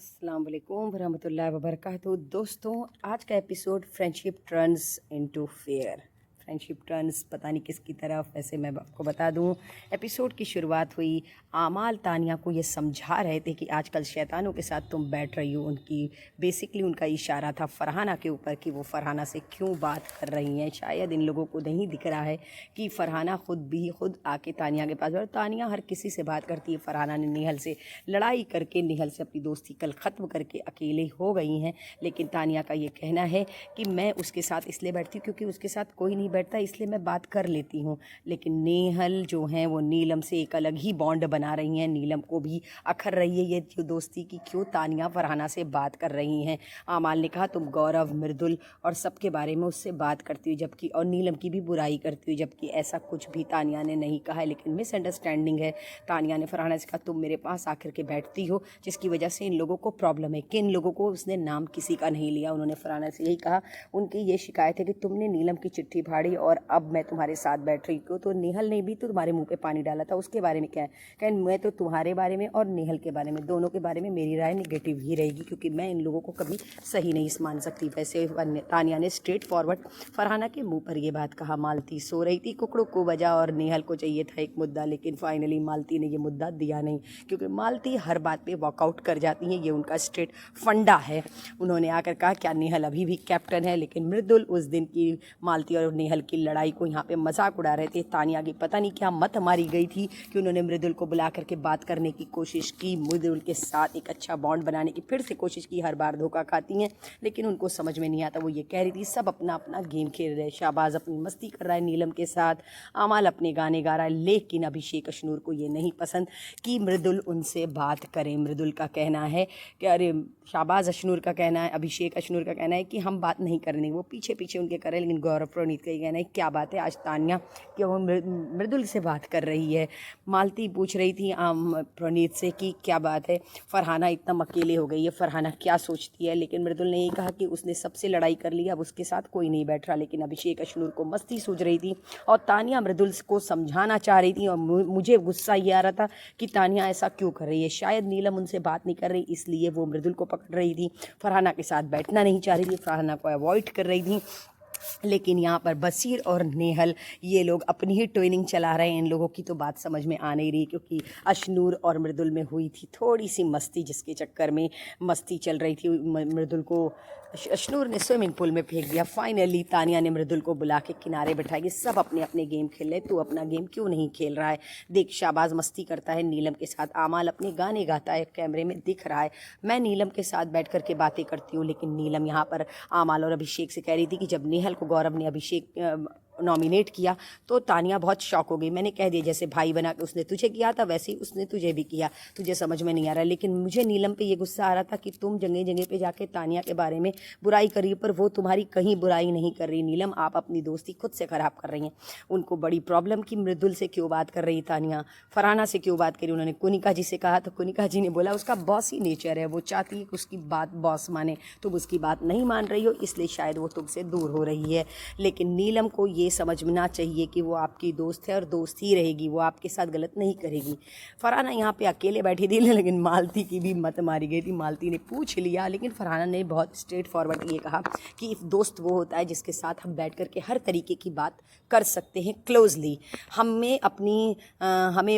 अस्सलाम वालेकुम वरहमतुल्लाहि वबरकातुहू। दोस्तों, आज का episode friendship turns into fair. Friendship turns पता नहीं किसकी तरफ। वैसे मैं आपको बता दूं, एपिसोड की शुरुआत हुई आमाल तानिया को ये समझा रहे थे कि आजकल शैतानों के साथ तुम बैठ रही हो। बेसिकली उनका इशारा था फरहाना के ऊपर कि वो फरहाना से क्यों बात कर रही हैं। शायद इन लोगों को नहीं दिख रहा है कि फरहाना खुद आके तानिया के पास, और तानिया हर किसी से बात करती है। फरहाना ने नेहल से लड़ाई करके, नेहल से अपनी दोस्ती कल ख़त्म करके अकेले हो गई हैं। लेकिन तानिया का ये कहना है कि मैं उसके साथ इसलिए बैठती हूँ क्योंकि उसके साथ कोई नहीं बैठता, इसलिए मैं बात कर लेती हूँ। लेकिन नेहल जो हैं वो नीलम से एक अलग ही बॉन्ड बना रही हैं। नीलम को भी अखर रही है ये जो दोस्ती की, क्यों तानिया फरहाना से बात कर रही हैं। आमाल ने कहा तुम गौरव, मृदुल और सबके बारे में उससे बात करती हुई, जबकि और नीलम की भी बुराई करती हुई, जबकि ऐसा कुछ भी तानिया ने नहीं कहा है। लेकिन मिसअंडरस्टैंडिंग है। तानिया ने फरहाना से कहा तुम मेरे पास आकर के बैठती हो जिसकी वजह से इन लोगों को प्रॉब्लम है। किन लोगों को? उसने नाम किसी का नहीं लिया। उन्होंने फरहाना से यही कहा उनकी ये शिकायत है कि तुमने नीलम की चिट्ठी फाड़ी और अब मैं तुम्हारे साथ बैठ रही हूँ। तो नेहल ने भी तो तुम्हारे मुंह पे पानी डाला था, उसके बारे में क्या है? कहें मैं तो तुम्हारे बारे में और नेहल के बारे में, दोनों के बारे में मेरी राय नेगेटिव ही रहेगी क्योंकि मैं इन लोगों को कभी सही नहीं मान सकती। वैसे तानिया ने स्ट्रेट फॉरवर्ड फरहाना के मुंह पर यह बात कहा। मालती सो रही थी, कुकड़ों को बजा और नेहल को चाहिए था एक मुद्दा, लेकिन फाइनली मालती ने ये मुद्दा दिया नहीं क्योंकि मालती हर बात पे वॉकआउट कर जाती हैं। ये उनका स्ट्रेट फंडा है। उन्होंने आकर कहा क्या नेहल अभी भी कैप्टन है? लेकिन मृदुल उस दिन की मालती और नेहल की लड़ाई को यहाँ पे मजाक उड़ा रहे थे। तानिया की पता नहीं क्या मत मारी गई थी कि उन्होंने मृदुल को बुला करके बात करने की कोशिश की, मृदुल के साथ एक अच्छा बॉन्ड बनाने की फिर से कोशिश की। हर बार धोखा खाती हैं, लेकिन उनको समझ में नहीं आता। वो ये कह रही थी सब अपना अपना गेम खेल रहे हैं। शाहबाज अपनी मस्ती कर रहा है नीलम के साथ, आमाल अपने गाने गा रहा है, लेकिन अभिषेक अशनूर को ये नहीं पसंद कि मृदुल उनसे बात करें। मृदुल का कहना है कि अरे शाहबाज अशनूर का कहना है, अभिषेक अशनूर का कहना है कि हम बात नहीं करनी। वो पीछे पीछे उनके कर रहे हैं। लेकिन गौरव प्रणीत का ये कहना है क्या बात है आज तानिया कि वो मृदुल से बात कर रही है। मालती पूछ रही थी प्रणीत से कि क्या बात है, फरहाना एकदम अकेले हो गई है, फरहाना क्या सोचती है? लेकिन मृदुल ने यही कहा कि उसने सबसे लड़ाई कर ली, अब उसके साथ कोई नहीं बैठ रहा। लेकिन अभिषेक अशनूर को मस्ती सूझ रही थी और तानिया मृदुल को समझाना चाह रही थी। और मुझे गुस्सा ये आ रहा था कि तानिया ऐसा क्यों कर रही है। शायद नीलम उनसे बात नहीं कर रही, इसलिए वो मृदुल को पकड़ रही थी। फरहाना के साथ बैठना नहीं चाह रही थी, फरहाना को अवॉइड कर रही थी। लेकिन यहाँ पर बसीर और नेहल ये लोग अपनी ही ट्विनिंग चला रहे हैं। इन लोगों की तो बात समझ में आ नहीं रही क्योंकि अशनूर और मृदुल में हुई थी थोड़ी सी मस्ती, जिसके चक्कर में मस्ती चल रही थी। मृदुल को अशनूर ने स्विमिंग पूल में फेंक दिया। फाइनली तानिया ने मृदुल को बुला के किनारे बैठाया कि सब अपने अपने गेम खेल रहे, तू अपना गेम क्यों नहीं खेल रहा है? देख शाहबाज मस्ती करता है नीलम के साथ, आमाल अपने गाने गाता है, कैमरे में दिख रहा है। मैं नीलम के साथ बैठ कर के बातें करती हूँ। लेकिन नीलम यहाँ पर आमाल और अभिषेक से कह रही थी कि जब नेहल को गौरव ने अभिषेक नॉमिनेट किया तो तानिया बहुत शॉक हो गई। मैंने कह दिया जैसे भाई बना के उसने तुझे किया था वैसे ही उसने तुझे भी किया, तुझे समझ में नहीं आ रहा। लेकिन मुझे नीलम पे ये गुस्सा आ रहा था कि तुम जगह जगह पे जाके तानिया के बारे में बुराई करी, पर वो तुम्हारी कहीं बुराई नहीं कर रही। नीलम आप अपनी दोस्ती खुद से ख़राब कर रही हैं। उनको बड़ी प्रॉब्लम कि मृदुल से क्यों बात कर रही तानिया, फरहाना से क्यों बात करी। उन्होंने कुनिका जी से कहा तो कुनिका जी ने बोला उसका बॉस ही नेचर है, वो चाहती है कि उसकी बात बॉस माने। तुम उसकी बात नहीं मान रही हो, इसलिए शायद वो तुमसे दूर हो रही है। लेकिन नीलम को ये समझना चाहिए कि वो आपकी दोस्त है और दोस्त ही रहेगी, वो आपके साथ गलत नहीं करेगी। फरहाना यहाँ पे अकेले बैठी थी, लेकिन मालती की भी मत मारी गई थी। मालती ने पूछ लिया, लेकिन फरहाना ने बहुत स्ट्रेट फॉरवर्ड ये कहा कि दोस्त वो होता है जिसके साथ हम बैठ कर के हर तरीके की बात कर सकते हैं क्लोजली। हमें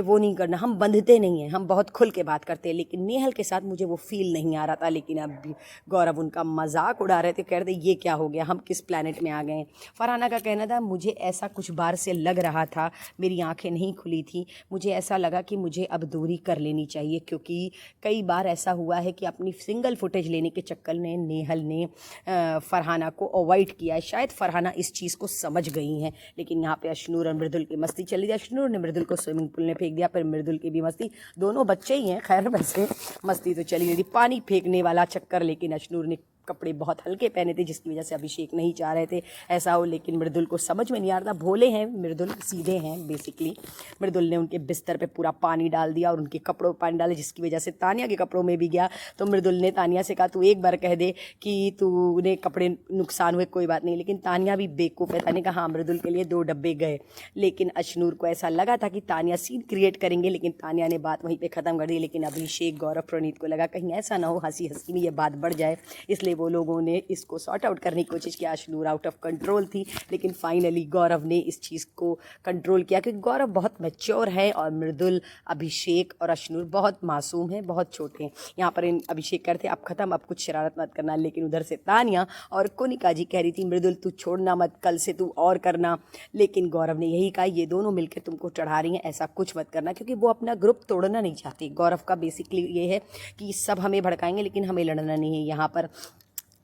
वो नहीं करना, हम बंधते नहीं हैं, हम बहुत खुल के बात करते हैं। लेकिन नेहल के साथ मुझे वो फील नहीं आ रहा था। लेकिन अब गौरव उनका मजाक उड़ा रहे थे, कह रहे थे ये क्या हो गया, हम किस प्लानट में आ गए। फरहाना का कहना था मुझे ऐसा कुछ बार से लग रहा था, मेरी आंखें नहीं खुली थी, मुझे ऐसा लगा कि मुझे अब दूरी कर लेनी चाहिए क्योंकि कई बार ऐसा हुआ है कि अपनी सिंगल फुटेज लेने के चक्कर में नेहल ने फरहाना को अवॉइड किया है। शायद फरहाना इस चीज़ को समझ गई हैं। लेकिन यहाँ पे अशनूर और मृदुल की मस्ती चली थी। अशनूर ने मृदुल को स्विमिंग पूल में फेंक दिया, फिर मृदुल की भी मस्ती, दोनों बच्चे ही हैं खैर, वैसे मस्ती तो चली गई थी। पानी फेंकने वाला चक्कर, लेकिन अशनूर ने कपड़े बहुत हल्के पहने थे जिसकी वजह से अभिषेक नहीं चाह रहे थे ऐसा हो, लेकिन मृदुल को समझ में नहीं आ रहा था। भोले हैं मृदुल, सीधे हैं बेसिकली। मृदुल ने उनके बिस्तर पे पूरा पानी डाल दिया और उनके कपड़ों पर पानी डाला जिसकी वजह से तानिया के कपड़ों में भी गया। तो मृदुल ने तानिया से कहा तू एक बार कह दे कि तूने कपड़े नुकसान हुए कोई बात नहीं, लेकिन तानिया भी बेवकूफ़ है। तानिया कहा हाँ मृदुल के लिए 2 डब्बे गए, लेकिन अशनूर को ऐसा लगा था कि तानिया सीन क्रिएट करेंगे, लेकिन तानिया ने बात वहीं पे ख़त्म कर दी। लेकिन अभिषेक, गौरव, प्रणीत को लगा कहीं ऐसा ना हो हंसी हंसी में ये बात बढ़ जाए, इसलिए वो लोगों ने इसको सॉर्ट आउट करने की कोशिश किया। अशनूर आउट ऑफ कंट्रोल थी, लेकिन फाइनली गौरव ने इस चीज़ को कंट्रोल किया क्योंकि गौरव बहुत मैच्योर है और मृदुल, अभिषेक और अशनूर बहुत मासूम हैं, बहुत छोटे हैं। यहाँ पर अभिषेक करते अब ख़त्म, अब कुछ शरारत मत करना, लेकिन उधर से तानिया और कोनिका जी कह रही थी मृदुल तू छोड़ना मत, कल से तू और करना। लेकिन गौरव ने यही कहा ये दोनों मिलकर तुमको चढ़ा रही हैं, ऐसा कुछ मत करना, क्योंकि वो अपना ग्रुप तोड़ना नहीं चाहती। गौरव का बेसिकली ये है कि सब हमें भड़काएंगे लेकिन हमें लड़ना नहीं है। यहाँ पर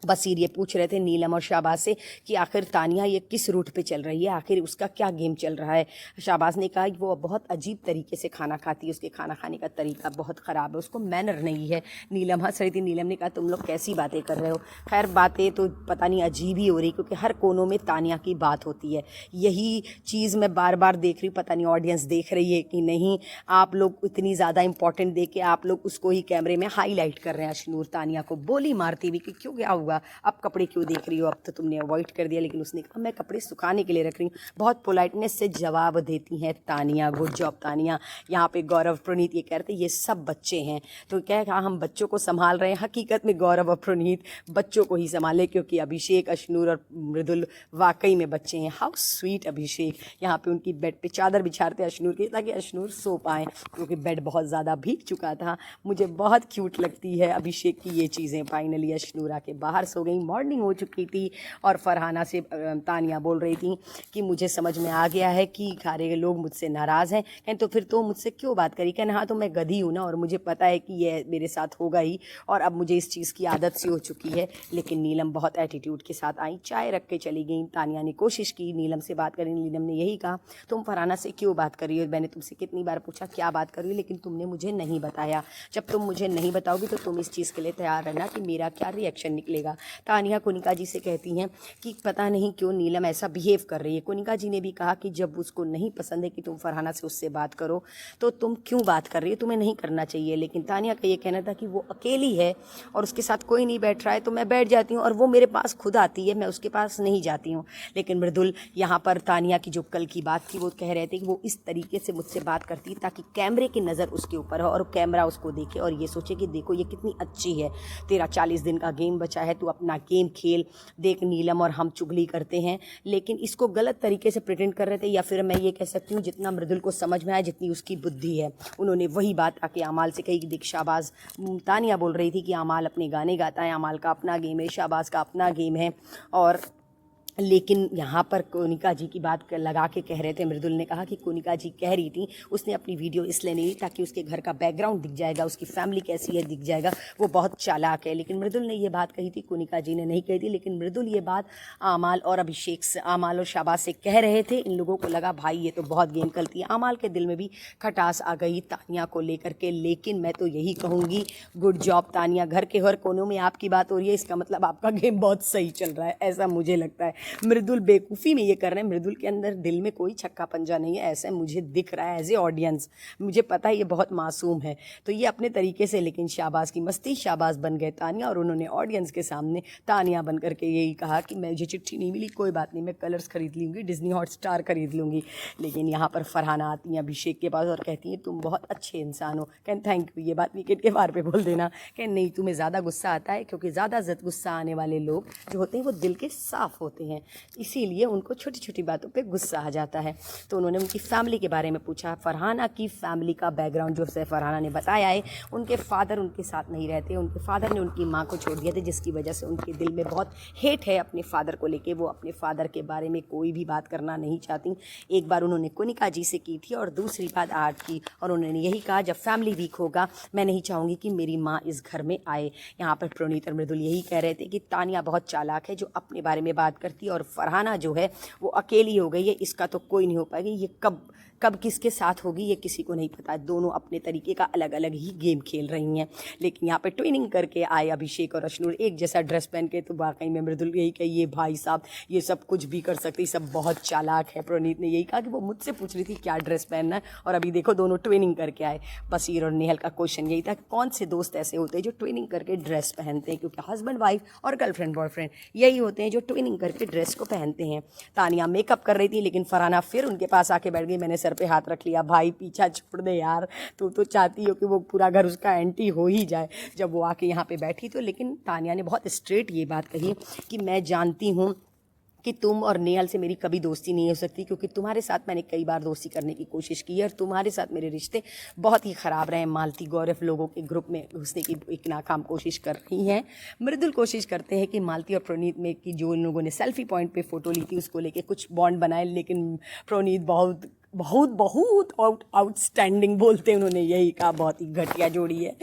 बसीर ये पूछ रहे थे नीलम और शाहबाज से कि आखिर तानिया ये किस रूट पे चल रही है, आखिर उसका क्या गेम चल रहा है। शाहबाज ने कहा कि वो बहुत अजीब तरीके से खाना खाती है, उसके खाना खाने का तरीका बहुत ख़राब है, उसको मैनर नहीं है। नीलम हंस रही थी। नीलम ने कहा तुम लोग कैसी बातें कर रहे हो। खैर बातें तो पता नहीं अजीब ही हो रही, क्योंकि हर कोनों में तानिया की बात होती है। यही चीज़ मैं बार बार देख रही हूँ, पता नहीं ऑडियंस देख रही है कि नहीं। आप लोग इतनी ज़्यादा इंपॉर्टेंट दे के आप लोग उसको ही कैमरे में हाईलाइट कर रहे हैं। अशनूर तानिया को बोली मारती हुई कि क्यों क्या हुआ, अब कपड़े क्यों देख रही हो, अब तो तुमने अवॉइड कर दिया। लेकिन उसने कहा मैं कपड़े सुखाने के लिए रख रही हूँ। बहुत पोलाइटनेस से जवाब देती हैं तानिया। Good job Tania. यहाँ पे गौरव, प्रणीत ये कहते ये सब बच्चे हैं, तो क्या कहा हम बच्चों को संभाल रहे हैं। हकीकत में गौरव और प्रणीत बच्चों को ही संभाले, क्योंकि अभिषेक, अशनूर और मृदुल वाकई में बच्चे हैं। हाउ स्वीट अभिषेक। यहाँ पे उनकी बेड पे चादर बिछाते अशनूर की, ताकि अशनूर सो पाएँ, क्योंकि बेड बहुत ज़्यादा भीग चुका था। मुझे बहुत क्यूट लगती है अभिषेक की ये चीज़ें। फाइनली अशनूर आके बाहर सो गई। मॉर्निंग हो चुकी थी और फरहाना से तानिया बोल रही थी कि मुझे समझ में आ गया है कि सारे लोग मुझसे नाराज़ हैं। कहें तो फिर तो मुझसे क्यों बात करी। कहना हाँ तो मैं गधी हूँ ना, और मुझे पता है कि ये मेरे साथ होगा ही, और अब मुझे इस चीज़ की आदत सी हो चुकी है। लेकिन नीलम बहुत एटीट्यूड के साथ आई, चाय रख के चली गई। तानिया ने कोशिश की नीलम से बात करने, नीलम ने यही कहा तुम फरहाना से क्यों बात कर रही हो। मैंने तुमसे कितनी बार पूछा क्या बात कर रही हो, लेकिन तुमने मुझे नहीं बताया। जब तुम मुझे नहीं बताओगी तो तुम इस चीज़ के लिए तैयार रहना कि मेरा क्या रिएक्शन निकलेगा। तानिया कोनिका जी से कहती हैं कि पता नहीं क्यों नीलम ऐसा बिहेव कर रही है। कोनिका जी ने भी कहा कि जब उसको नहीं पसंद है कि तुम फरहाना से उससे बात करो तो तुम क्यों बात कर रही हो, तुम्हें नहीं करना चाहिए। लेकिन तानिया का ये कहना था कि वो अकेली है और उसके साथ कोई नहीं बैठ रहा है तो मैं बैठ जाती हूँ, और वो मेरे पास खुद आती है, मैं उसके पास नहीं जाती हूँ। लेकिन मृदुल यहाँ पर तानिया की जो कल की बात थी वो कह रहे थे कि वो इस तरीके से मुझसे बात करती है ताकि कैमरे की नज़र उसके ऊपर हो और कैमरा उसको देखे और ये सोचे कि देखो ये कितनी अच्छी है, तेरा 40 दिन का गेम बचा है, तू अपना गेम खेल। देख नीलम और हम चुगली करते हैं, लेकिन इसको गलत तरीके से प्रिटेंड कर रहे थे, या फिर मैं ये कह सकती हूँ जितना मृदुल को समझ में आया, जितनी उसकी बुद्धि है। उन्होंने वही बात आके अमाल से कही कि देख शाहबाज, तानिया बोल रही थी कि अमाल अपने गाने गाता है, अमाल का अपना गेम है, शाहबाज का अपना गेम है। और लेकिन यहाँ पर कोनिका जी की बात लगा के कह रहे थे। मृदुल ने कहा कि कोनिका जी कह रही थी उसने अपनी वीडियो इसलिए नहीं ली ताकि उसके घर का बैकग्राउंड दिख जाएगा, उसकी फैमिली कैसी है दिख जाएगा, वो बहुत चालाक है। लेकिन मृदुल ने ये बात कही थी, कोनिका जी ने नहीं कही थी। लेकिन मृदुल ये बात आमाल और अभिषेक से, आमाल और शाहबाज से कह रहे थे। इन लोगों को लगा भाई ये तो बहुत गेम खेलती है। आमाल के दिल में भी खटास आ गई तानिया को लेकर के। लेकिन मैं तो यही कहूँगी गुड जॉब तानिया, घर के हर कोनों में आपकी बात हो रही है, इसका मतलब आपका गेम बहुत सही चल रहा है, ऐसा मुझे लगता है। मृदुल बेवकूफ़ी में ये कर रहे हैं, मृदुल के अंदर दिल में कोई छक्का पंजा नहीं है, ऐसा मुझे दिख रहा है एज ए ऑडियंस। मुझे पता है ये बहुत मासूम है, तो ये अपने तरीके से, लेकिन शाहबाज की मस्ती, शाहबाज बन गए तानिया, और उन्होंने ऑडियंस के सामने तानिया बन करके यही कहा कि मुझे चिट्ठी नहीं मिली, कोई बात नहीं, मैं कलर्स खरीद लूँगी, डिज्नी हॉटस्टार खरीद लूँगी। लेकिन यहाँ पर फरहाना आती हैं अभिषेक के पास और कहती हैं तुम बहुत अच्छे इंसान हो। कहते थैंक यू, ये बात विकेट के बार पे बोल देना। कह नहीं तुम्हें ज़्यादा गुस्सा आता है, क्योंकि ज़्यादा गुस्सा आने वाले लोग जो होते हैं वो दिल के साफ़ होते हैं, इसीलिए उनको छोटी छोटी बातों पे गुस्सा आ जाता है। तो उन्होंने उनकी फैमिली के बारे में पूछा। फरहाना की फैमिली का बैकग्राउंड जो से फरहाना ने बताया है, उनके फादर उनके साथ नहीं रहते, उनके फादर ने उनकी माँ को छोड़ दिया था, जिसकी वजह से उनके दिल में बहुत हेट है अपने फादर को लेके। वो अपने फादर के बारे में कोई भी बात करना नहीं चाहती। एक बार उन्होंने कोनिका जी से की थी और दूसरी बात आर्ट की, और उन्होंने यही कहा जब फैमिली वीक होगा मैं नहीं चाहूँगी कि मेरी माँ इस घर में आए। यहाँ पर प्रणीत और मृदुल यही कह रहे थे कि तानिया बहुत चालाक है जो अपने बारे में बात करती है, और फरहाना जो है वो अकेली हो गई है, इसका तो कोई नहीं हो पाएगी। ये कब कब किसके साथ होगी ये किसी को नहीं पता। दोनों अपने तरीके का अलग अलग ही गेम खेल रही हैं। लेकिन यहाँ पे ट्विनिंग करके आए अभिषेक और अश्नूर एक जैसा ड्रेस पहन के, तो वाकई में मृदुल यही कही, ये भाई साहब ये सब कुछ भी कर सकते, सब बहुत चालाक है। प्रणीत ने यही कहा कि वो मुझसे पूछ रही थी क्या ड्रेस पहनना है, और अभी देखो दोनों ट्विनिंग करके आए। बसीर और नेहल का क्वेश्चन यही था, कौन से दोस्त ऐसे होते हैं जो ट्विनिंग करके ड्रेस पहनते हैं, क्योंकि हस्बैंड वाइफ और गर्लफ्रेंड बॉयफ्रेंड यही होते हैं जो ट्विनिंग करके ड्रेस को पहनते हैं। तानिया मेकअप कर रही थी, लेकिन फरहाना फिर उनके पास आके बैठ गई। मैंने सर पे हाथ रख लिया, भाई पीछा छोड़ दे यार, तू तो चाहती हो कि वो पूरा घर उसका एंटी हो ही जाए। जब वो आके यहाँ पे बैठी तो, लेकिन तानिया ने बहुत स्ट्रेट ये बात कही कि मैं जानती हूँ कि तुम और नेहल से मेरी कभी दोस्ती नहीं हो सकती, क्योंकि तुम्हारे साथ मैंने कई बार दोस्ती करने की कोशिश की है और तुम्हारे साथ मेरे रिश्ते बहुत ही ख़राब रहे। मालती गौरव लोगों के ग्रुप में घुसने की एक नाकाम कोशिश कर रही हैं। मृदुल कोशिश करते हैं कि मालती और प्रणीत में की जो इन लोगों ने सेल्फी पॉइंट पे फ़ोटो ली थी उसको लेके कुछ बॉन्ड बनाए, लेकिन प्रणीत बहुत बहुत बहुत आउटस्टैंडिंग बोलते हैं, उन्होंने यही कहा बहुत ही घटिया जोड़ी है।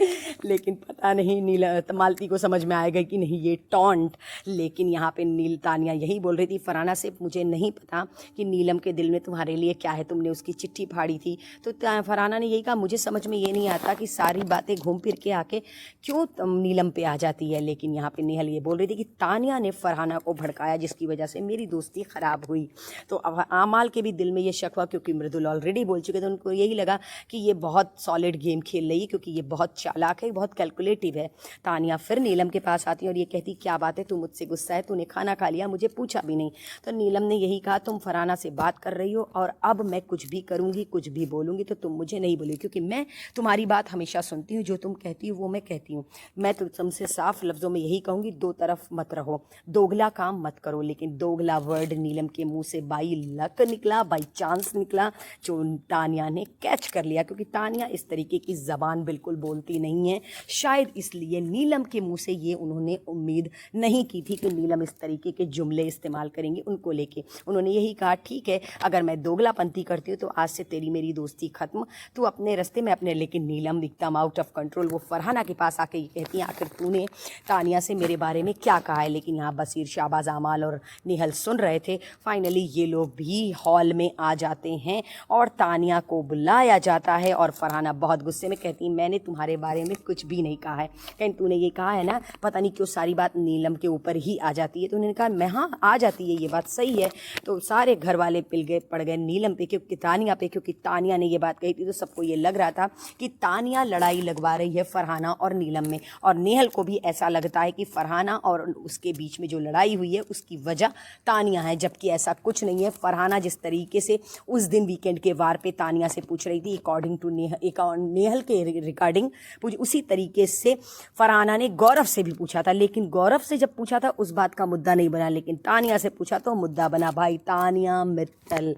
लेकिन पता नहीं मालती को समझ में आएगा कि नहीं ये टॉन्ट। लेकिन यहाँ पे तानिया यही बोल रही थी फरहाना से, मुझे नहीं पता कि नीलम के दिल में तुम्हारे लिए क्या है, तुमने उसकी चिट्ठी फाड़ी थी। तो फरहाना ने यही कहा, मुझे समझ में ये नहीं आता कि सारी बातें घूम फिर के आके क्यों नीलम पे आ जाती है। लेकिन यहाँ पे नेहल ये बोल रही थी कि तानिया ने फरहाना को भड़काया जिसकी वजह से मेरी दोस्ती ख़राब हुई। तो अब आमाल के भी दिल में ये शक हुआ, क्योंकि मृदुल ऑलरेडी बोल चुके थे, उनको यही लगा कि ये बहुत सॉलिड गेम खेल रही है, क्योंकि ये बहुत चालाक है, बहुत कैलकुलेटिव है। तानिया फिर नीलम के पास आती है और ये कहती, क्या बात है, तू मुझसे गुस्सा है, तूने खाना खा लिया, मुझे पूछा भी नहीं। तो नीलम ने यही कहा, तुम फरहाना से बात कर रही हो और अब मैं कुछ भी करूँगी, कुछ भी बोलूँगी तो तुम मुझे नहीं बोलोगी, क्योंकि मैं तुम्हारी बात हमेशा सुनती हूँ, जो तुम कहती हो वो मैं कहती हूँ। मैं तो तुमसे साफ लफ्ज़ों में यही कहूँगी, दो तरफ मत रहो, दोगला काम मत करो। लेकिन दोगला वर्ड नीलम के मुँह से बाई लक निकला, बाई चांस निकला, जो तानिया ने कैच कर लिया, क्योंकि तानिया इस तरीके की ज़बान बिल्कुल बोलती नहीं है। शायद इसलिए नीलम के मुंह से ये उन्होंने उम्मीद नहीं की थी कि नीलम इस तरीके के जुमले इस्तेमाल करेंगे उनको लेके। उन्होंने यही कहा, ठीक है अगर मैं दोगलापंती करती हूँ तो आज से तेरी मेरी दोस्ती खत्म, तू अपने रास्ते में अपने। लेकिन नीलम एकदम आउट ऑफ कंट्रोल, वो फरहाना के पास आके ये कहती हैं, आखिर तूने तानिया से मेरे बारे में क्या कहा है। लेकिन यहाँ बसीर, शाहबाज, आमाल और नेहल सुन रहे थे। फाइनली ये लोग भी हॉल में आ जाते हैं और तानिया को बुलाया जाता है और फरहाना बहुत गुस्से में कहती, मैंने तुम्हारे बारे में कुछ भी नहीं कहा है, कहीं तूने ये कहा है ना। पता नहीं क्यों सारी बात नीलम के ऊपर ही आ जाती है। तो उन्होंने कहा, मैं हाँ आ जाती है, ये बात सही है। तो सारे घर वाले पड़ गए नीलम पे, क्योंकि तानिया पे, क्योंकि तानिया ने ये बात कही थी। तो सबको ये लग रहा था कि तानिया लड़ाई लगवा रही है फरहाना और नीलम में, और नेहल को भी ऐसा लगता है कि फरहाना और उसके बीच में जो लड़ाई हुई है उसकी वजह तानिया है, जबकि ऐसा कुछ नहीं है। फरहाना जिस तरीके से उस दिन वीकेंड के वार पे तानिया से पूछ रही थी अकॉर्डिंग टू नेहल के रिगार्डिंग, उसी तरीके से फरहाना ने गौरव से भी पूछा था। लेकिन गौरव से जब पूछा था उस बात का मुद्दा नहीं बना, लेकिन तानिया से पूछा तो मुद्दा बना। भाई तानिया मित्तल,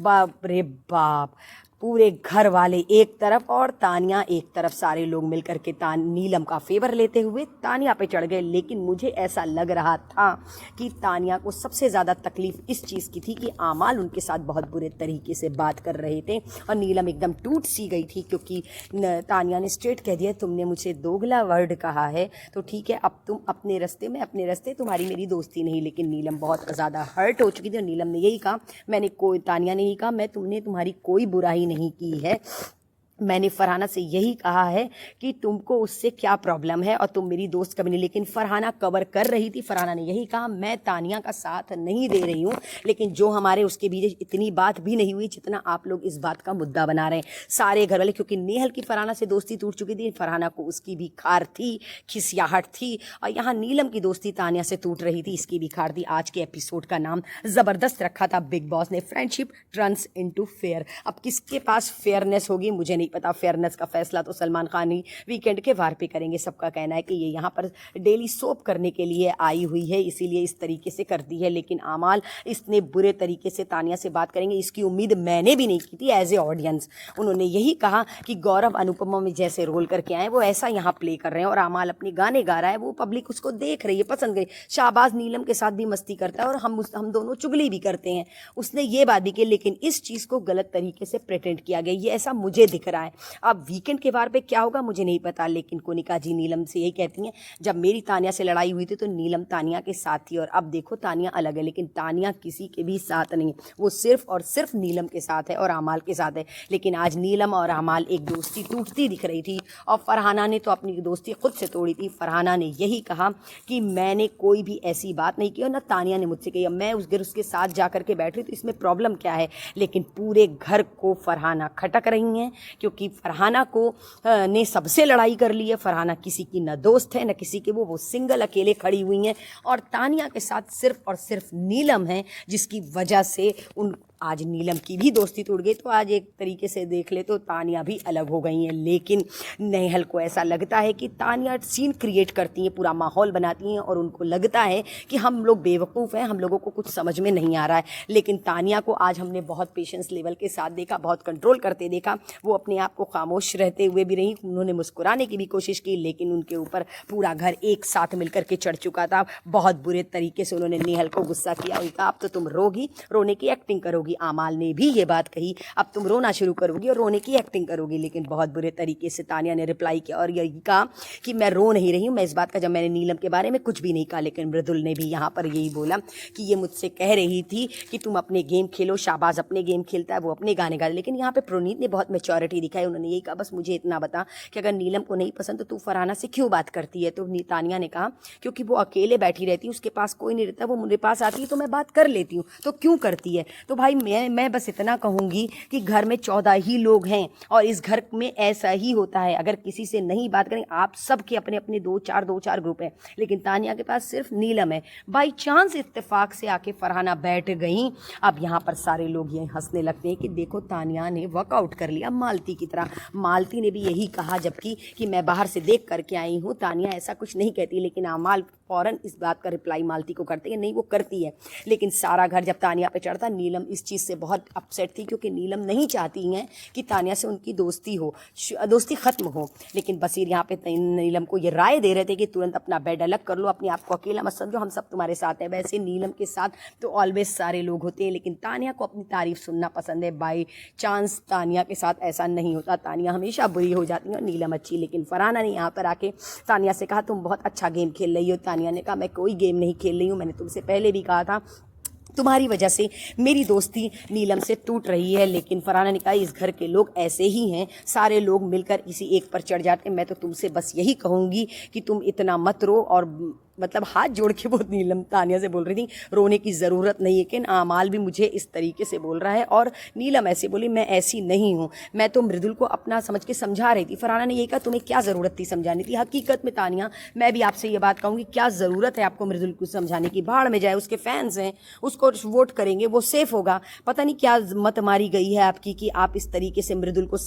बाप रे बाप, पूरे घर वाले एक तरफ और तानिया एक तरफ, सारे लोग मिलकर के नीलम का फेवर लेते हुए तानिया पे चढ़ गए। लेकिन मुझे ऐसा लग रहा था कि तानिया को सबसे ज़्यादा तकलीफ़ इस चीज़ की थी कि आमाल उनके साथ बहुत बुरे तरीके से बात कर रहे थे और नीलम एकदम टूट सी गई थी, क्योंकि तानिया ने स्ट्रेट कह दिया, तुमने मुझे दोगला वर्ड कहा है तो ठीक है, अब तुम अपने रास्ते में अपने रास्ते, तुम्हारी मेरी दोस्ती नहीं। लेकिन नीलम बहुत ज़्यादा हर्ट हो चुकी थी और नीलम ने यही कहा, तानिया ने यही कहा, मैं तुमने तुम्हारी कोई बुराई नहीं की है, मैंने फरहाना से यही कहा है कि तुमको उससे क्या प्रॉब्लम है और तुम मेरी दोस्त कभी नहीं। लेकिन फरहाना कवर कर रही थी, फरहाना ने यही कहा, मैं तानिया का साथ नहीं दे रही हूँ, लेकिन जो हमारे उसके बीच इतनी बात भी नहीं हुई जितना आप लोग इस बात का मुद्दा बना रहे हैं सारे घर वाले। क्योंकि नेहल की फरहाना से दोस्ती टूट चुकी थी, फरहाना को उसकी भी खार थी, खिसियाहट थी, और यहाँ नीलम की दोस्ती तानिया से टूट रही थी, इसकी भी खार थी। आज के एपिसोड का नाम ज़बरदस्त रखा था बिग बॉस ने, फ्रेंडशिप टर्न्स इनटू फेयर। अब किसके पास फेयरनेस होगी मुझे नहीं पता, फेयरनेस का फैसला तो सलमान खान ही वीकेंड के वार पे करेंगे। सबका कहना है कि ये यहाँ पर डेली सोप करने के लिए आई हुई है, इसीलिए इस तरीके से करती है। लेकिन आमाल इतने बुरे तरीके से तानिया से बात करेंगे इसकी उम्मीद मैंने भी नहीं की थी एज ए ऑडियंस। उन्होंने यही कहा कि गौरव अनुपमा में जैसे रोल करके आए वो ऐसा यहाँ प्ले कर रहे हैं और आमाल अपने गाने गा रहा है, वो पब्लिक उसको देख रही है, पसंद गई। शाहबाज नीलम के साथ भी मस्ती करता है और हम दोनों चुगली भी करते हैं, उसने ये बात भी की। लेकिन इस चीज़ को गलत तरीके से प्रेटेंड किया गया, ये ऐसा मुझे दिख रहा रहा है। अब वीकेंड के बार पे क्या होगा मुझे नहीं पता, लेकिन कोनिका जी नीलम से यही कहती हैं, जब मेरी तानिया से लड़ाई हुई थी तो नीलम तानिया के साथ थी, और अब देखो तानिया अलग है, लेकिन तानिया किसी के भी साथ नहीं, वो सिर्फ और सिर्फ नीलम के साथ है और अमाल के साथ है। लेकिन आज नीलम और अमाल एक दोस्ती टूटती दिख रही थी, और फरहाना ने तो अपनी दोस्ती खुद से तोड़ी थी। फरहाना ने यही कहा कि मैंने कोई भी ऐसी बात नहीं की, और ना तानिया ने मुझसे कही, मैं उसके साथ जा करके बैठ रही तो इसमें प्रॉब्लम क्या है। लेकिन पूरे घर को फरहाना खटक रही हैं, क्योंकि फरहाना को ने सबसे लड़ाई कर ली है। फरहाना किसी की न दोस्त है न किसी के, वो सिंगल अकेले खड़ी हुई हैं, और तानिया के साथ सिर्फ और सिर्फ नीलम है, जिसकी वजह से उन आज नीलम की भी दोस्ती टूट गई। तो आज एक तरीके से देख ले तो तानिया भी अलग हो गई हैं। लेकिन नेहल को ऐसा लगता है कि तानिया सीन क्रिएट करती हैं, पूरा माहौल बनाती हैं, और उनको लगता है कि हम लोग बेवकूफ़ हैं, हम लोगों को कुछ समझ में नहीं आ रहा है। लेकिन तानिया को आज हमने बहुत पेशेंस लेवल के साथ देखा, बहुत कंट्रोल करते देखा। वो अपने आप को खामोश रहते हुए भी रही, उन्होंने मुस्कुराने की भी कोशिश की, लेकिन उनके ऊपर पूरा घर एक साथ मिलकर के चढ़ चुका था। बहुत बुरे तरीके से उन्होंने नेहल को गुस्सा किया, उनका अब तो तुम रोगी, रोने की एक्टिंग करोगी। आमाल ने भी ये बात कही, अब तुम रोना शुरू करोगी और रोने की एक्टिंग करोगी। लेकिन बहुत बुरे तरीके से तानिया ने रिप्लाई किया और यही कहा कि मैं रो नहीं रही हूँ, मैं इस बात का, जब मैंने नीलम के बारे में कुछ भी नहीं कहा। लेकिन मृदुल ने भी यहाँ पर यही बोला कि ये मुझसे कह रही थी कि तुम अपने गेम खेलो, शाबाज अपने गेम खेलता है, वो अपने गाने गा। लेकिन यहाँ पे प्रोनीत ने बहुत मैच्योरिटी दिखाई, उन्होंने यही कहा बस मुझे इतना बता कि अगर नीलम को नहीं पसंद तो तू फरहाना से क्यों बात करती है। तो तानिया ने कहा क्योंकि वो अकेले बैठी रहती है, उसके पास कोई नहीं रहता, वो मेरे पास आती है तो मैं बात कर लेती हूँ, तो क्यों करती है। तो भाई मैं बस इतना कहूँगी कि घर में 14 ही लोग हैं, और इस घर में ऐसा ही होता है, अगर किसी से नहीं बात करें, आप सबके अपने अपने दो चार ग्रुप हैं, लेकिन तानिया के पास सिर्फ नीलम है। बाई चांस इत्तेफाक से आके फरहाना बैठ गई। अब यहाँ पर सारे लोग ये हंसने लगते हैं कि देखो तानिया ने वर्कआउट कर लिया मालती की तरह। मालती ने भी यही कहा, जबकि कि मैं बाहर से देख करके आई हूँ, तानिया ऐसा कुछ नहीं कहती। लेकिन अमाल फौरन इस बात का रिप्लाई मालती को करते हैं, नहीं वो करती है। लेकिन सारा घर जब तानिया पे चढ़ता, नीलम इस चीज़ से बहुत अपसेट थी, क्योंकि नीलम नहीं चाहती हैं कि तानिया से उनकी दोस्ती ख़त्म हो। लेकिन बसीर यहाँ पे नीलम को ये राय दे रहे थे कि तुरंत अपना बेड अलग कर लो, अपने आप को अकेला मत समझो, हम सब तुम्हारे साथ हैं। वैसे नीलम के साथ तो ऑलवेज सारे लोग होते हैं, लेकिन तानिया को अपनी तारीफ सुनना पसंद है। बाई चांस तानिया के साथ ऐसा नहीं होता, तानिया हमेशा बुरी हो जाती है और नीलम अच्छी। लेकिन फरहाना ने यहाँ पर आके तानिया से कहा तुम बहुत अच्छा गेम खेल रही हो। तानिया ने कहा मैं कोई गेम नहीं खेल रही हूँ, मैंने तुमसे पहले भी कहा था तुम्हारी वजह से मेरी दोस्ती नीलम से टूट रही है। लेकिन फरहाना ने कहा इस घर के लोग ऐसे ही हैं, सारे लोग मिलकर किसी एक पर चढ़ जाते हैं। मैं तो तुमसे बस यही कहूँगी कि तुम इतना मत रो। और मतलब हाथ जोड़ के वो नीलम तानिया से बोल रही थी रोने की ज़रूरत नहीं है, कि आमाल भी मुझे इस तरीके से बोल रहा है। और नीलम ऐसे बोली मैं ऐसी नहीं हूँ, मैं तो मृदुल को अपना समझ के समझा रही थी। फरहाना ने यही कहा तुम्हें क्या ज़रूरत थी समझाने की। हकीकत में तानिया मैं भी आपसे ये बात कहूँगी, क्या ज़रूरत है आपको मृदुल को समझाने की। भाड़ में जाए, उसके फैंस हैं, उसको वोट करेंगे, वो सेफ होगा। पता नहीं क्या मत मारी गई है आपकी कि आप इस तरीके से मृदुल को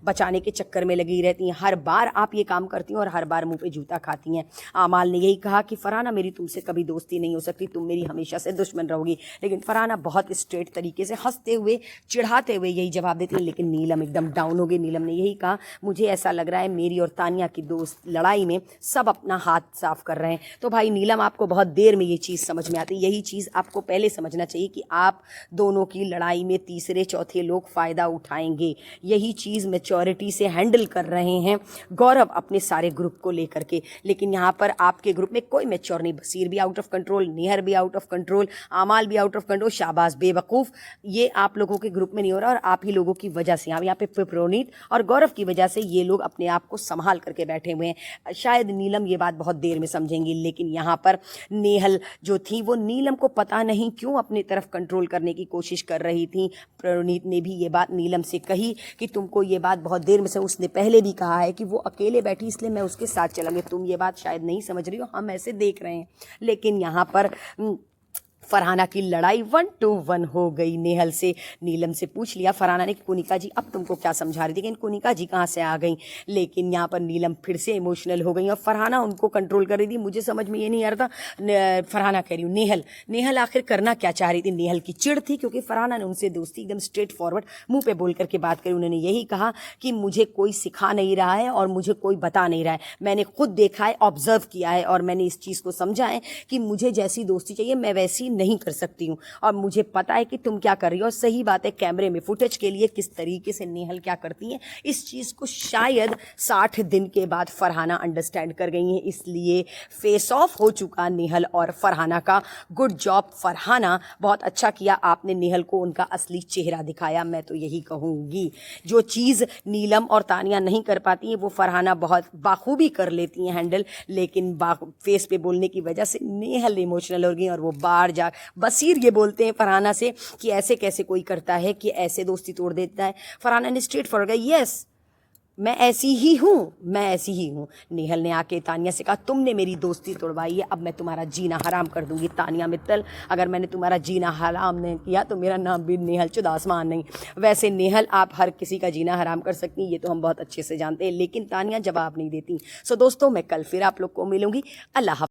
बचाने के चक्कर में लगी रहती हैं। हर बार आप ये काम करती हैं और हर बार मुँह पे जूता खाती हैं। आमाल ने यही कहा कि फरहाना मेरी तुमसे कभी दोस्ती नहीं हो सकती, तुम मेरी हमेशा से दुश्मन रहोगी। लेकिन फरहाना बहुत स्ट्रेट तरीके से हंसते हुए चिढ़ाते हुए यही जवाब देती है। लेकिन नीलम एकदम डाउन हो गई। नीलम ने यही कहा मुझे ऐसा लग रहा है मेरी और तानिया की दोस्त लड़ाई में सब अपना हाथ साफ कर रहे हैं। तो भाई नीलम आपको बहुत देर में ये चीज़ समझ में आती है, यही चीज़ आपको पहले समझना चाहिए कि आप दोनों की लड़ाई में तीसरे चौथे लोग फ़ायदा उठाएंगे। यही चीज़ मैच्योरिटी से हैंडल कर रहे हैं गौरव अपने सारे ग्रुप को लेकर के। लेकिन यहाँ पर आपके ग्रुप में कोई मैच्योर नहीं, बसीर भी आउट ऑफ कंट्रोल, निहर भी आउट ऑफ कंट्रोल, आमाल भी आउट ऑफ कंट्रोल, शाबाश बेवकूफ़। ये आप लोगों के ग्रुप में नहीं हो रहा, और आप ही लोगों की वजह से, यहाँ पे प्रोनीत और गौरव की वजह से ये लोग अपने आप को संभाल करके बैठे हुए हैं। शायद नीलम ये बात बहुत देर में समझेंगी। लेकिन यहाँ पर नेहल जो थी वो नीलम को पता नहीं क्यों अपनी तरफ कंट्रोल करने की कोशिश कर रही थी। प्रोनीत ने भी ये बात नीलम से कही कि तुमको ये बात बहुत देर में से, उसने पहले भी कहा है कि वो अकेले बैठी इसलिए मैं उसके साथ चलूँगी, तुम ये बात शायद नहीं समझ रही हो, हम ऐसे देख रहे हैं। लेकिन यहाँ पर फरहाना की लड़ाई 1-1 हो गई नेहल से। नीलम से पूछ लिया फरहाना ने कोनिका जी अब तुमको क्या समझा रही थी, लेकिन कोनिका जी कहाँ से आ गई। लेकिन यहाँ पर नीलम फिर से इमोशनल हो गई और फरहाना उनको कंट्रोल कर रही थी। मुझे समझ में ये नहीं आ रहा था, फरहाना कह रही हूँ नेहल आखिर करना क्या चाह रही थी। नेहल की चिढ़ थी क्योंकि फरहाना ने उनसे दोस्ती एकदम स्ट्रेट फॉरवर्ड मुँह पर बोल करके बात करी। उन्होंने यही कहा कि मुझे कोई सिखा नहीं रहा है और मुझे कोई बता नहीं रहा है, मैंने खुद देखा है, ऑब्जर्व किया है और मैंने इस चीज़ को समझा है कि मुझे जैसी दोस्ती चाहिए मैं वैसी नहीं कर सकती हूँ और मुझे पता है कि तुम क्या कर रही हो। और सही बात है, कैमरे में फुटेज के लिए किस तरीके से नेहल क्या करती हैं, इस चीज़ को शायद 60 दिन के बाद फरहाना अंडरस्टैंड कर गई हैं। इसलिए फेस ऑफ हो चुका नेहल और फरहाना का। गुड जॉब फरहाना, बहुत अच्छा किया आपने नेहल को उनका असली चेहरा दिखाया। मैं तो यही कहूँगी, जो चीज़ नीलम और तानिया नहीं कर पाती हैं वो फरहाना बहुत बाखूबी कर लेती हैं हैंडल, लेकिन फेस पे बोलने की वजह से नेहल इमोशनल हो गई और वो बाहर जा बसीर ये बोलते हैं फरहाना से कि ऐसे कैसे कोई करता है, कि ऐसे दोस्ती तोड़ देता है। फरहाना ने स्ट्रेट फॉरवर्ड कहा, यस मैं ऐसी ही हूँ, मैं ऐसी ही हूँ। नेहल ने आके तानिया से कहा, तुमने मेरी दोस्ती तोड़वाई है, अब मैं तुम्हारा जीना हराम कर दूंगी। तानिया मित्तल, अगर मैंने तुम्हारा जीना हराम नहीं किया तो मेरा नाम भी नेहल चुदासमान नहीं। वैसे नेहल, आप हर किसी का जीना हराम कर सकती हैं, ये तो हम बहुत अच्छे से जानते हैं, लेकिन तानिया जवाब नहीं देती। सो दोस्तों, मैं कल फिर आप लोग को मिलूंगी। अल्लाह।